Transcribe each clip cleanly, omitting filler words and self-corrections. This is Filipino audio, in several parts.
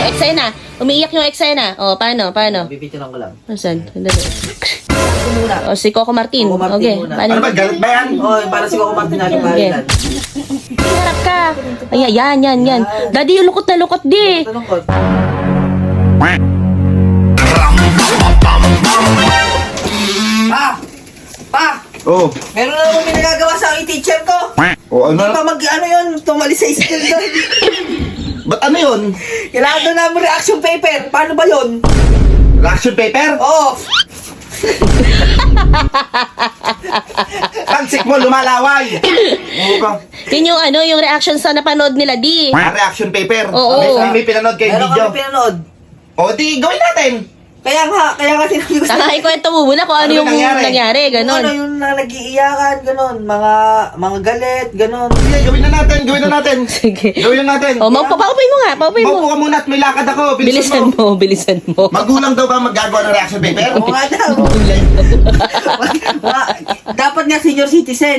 eksena. Umiiyak yung eksena. O, paano? Bibitiran ko lang. Saan? Sandali. Ito muna. O, si Coco Martin. Coco Martin Okay. muna. Paano? Ano ba, galit ba yan? Oh, para si Coco Martin natin bahalan. Harap ka. Ay, yan. Daddy, yung lukot na lukot, di. Talungkot. Pa! Oh. Meron na akong pinagagawa sa aking teacher ko. O Hindi ano? pa ano yun, tumalis sa school doon. Ba't ano yun? Kailangan doon namin reaction paper. Paano ba yun? Reaction paper? Oo. Pagsik mo, lumalaway. Oo ka. Yun yung yung reaction sa napanood nila, di. Reaction paper. Oo. May pinanood kayo Meron video. kami pinanood. O di, gawin natin. Kaya nga sinabi ko Saka ikwento mo muna kung ano yung nangyari, Ano ganon. yung nag-iiyakan, ganon. Mga galit, ganon. Sige, gawin na natin. Sige. Gawin na natin. O, paupay mo nga, paupay Maupo mo. ka muna at may lakad ako. Bilisan mo. Magulang daw ba maggagawa ng reaction paper? Oo nga daw. Dapat nga senior citizen.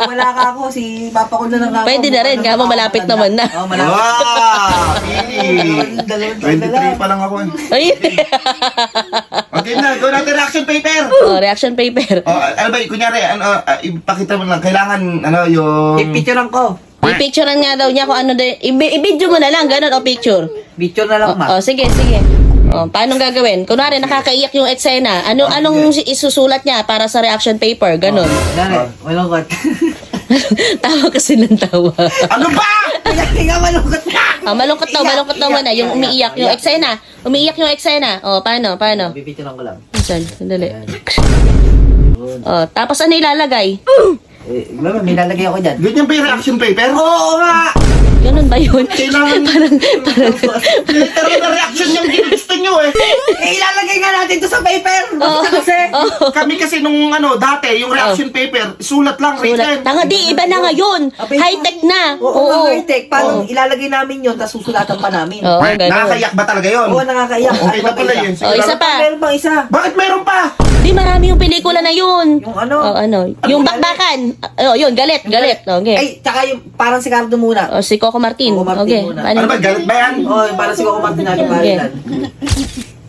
Wala ka ako. Si Papa ko na lang ako. Pwede na rin, kamo malapit naman na. Oo, malapit. Wow! Pili. 23 pa lang ako eh. Ay. Okay na, gawin natin reaction paper. Reaction paper. Ano ba, kunyari, ipakita mo lang, kailangan, yung... I-picturean ko. I-picturean nga daw niya kung ano din. I-video mo na lang, ganon, o picture. Picture na lang, ma. Sige. Paano gagawin? Kunwari, nakakaiyak yung eksena. Anong isusulat niya para sa reaction paper? Ganon. Malungkot. Tawa kasi ng tawa. Ano ba? Kaya malungkot na. Malungkot daw muna. Yung umiiyak, yung eksena. Umiiyak yung eksena. O, paano? Bibitiran ko lang. Saan? Sandali. Tapos ano ilalagay? May lalagay ako dyan. Ganyan ba yung reaction paper? Oo nga! Ganun ba yun? Kailangan... Literal na reaction yung gusto nyo eh. Ilalagay nga natin to sa paper! Kasi... Kami kasi nung dati, yung reaction paper, sulat lang, written. Tanga di, iba na ngayon. High-tech na. Oo, high-tech. Paano ilalagay namin yun, tapos susulatan pa namin. Oo, ganun. Nakakayak ba talaga yun? Oo, nakakaiyak. Okay na pala yun. Isa pa. Meron pang isa. Bakit meron pa? Di, marami yung pelikula na yun. Yung ano? Yung bakbakan. Yun, galit. Okay. Ay, tsaka yung parang si Cardo muna. Si Coco Martin. Coco Martin Okay. muna. Ano ba, galit ba yan? Oo, parang si Coco Martin natin bahalan.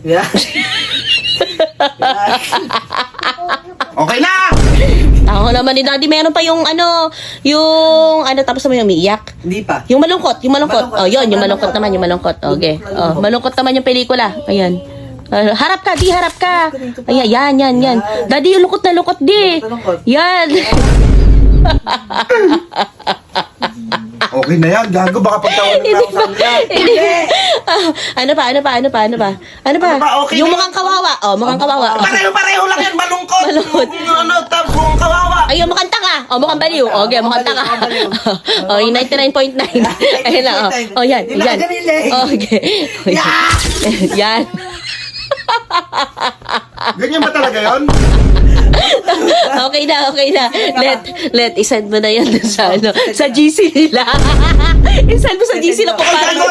Yeah. Okay na! Ako naman ni Daddy, meron pa yung tapos naman yung umiiyak. Hindi pa. Yung malungkot. Yun, yung malungkot Malungkot. naman, yung malungkot. Okay. Malungkot naman yung pelikula. Ayan. Harap ka. Ayan, yan. Daddy, yung lukot na lukot, di. Malungkot. Yan. Okay na yan, gago, baka pagtawanan na ako sa kanya. Ano pa? Ano ba? Okay Yung na. mukhang kawawa. Mukhang kawawa. Pareho lang yan, malungkot. Malungkot. Tapos mukhang kawawa. Ay, yung mukhang tanga. Mukhang baliw. Okay, mukhang tanga. Yung 99.9. Ayun lang. Yan. Okay. Yan. Ganyan ba talaga yun? Okay na. Let, isend mo na yan sa GC nila. Isend mo sa GC na kung paano.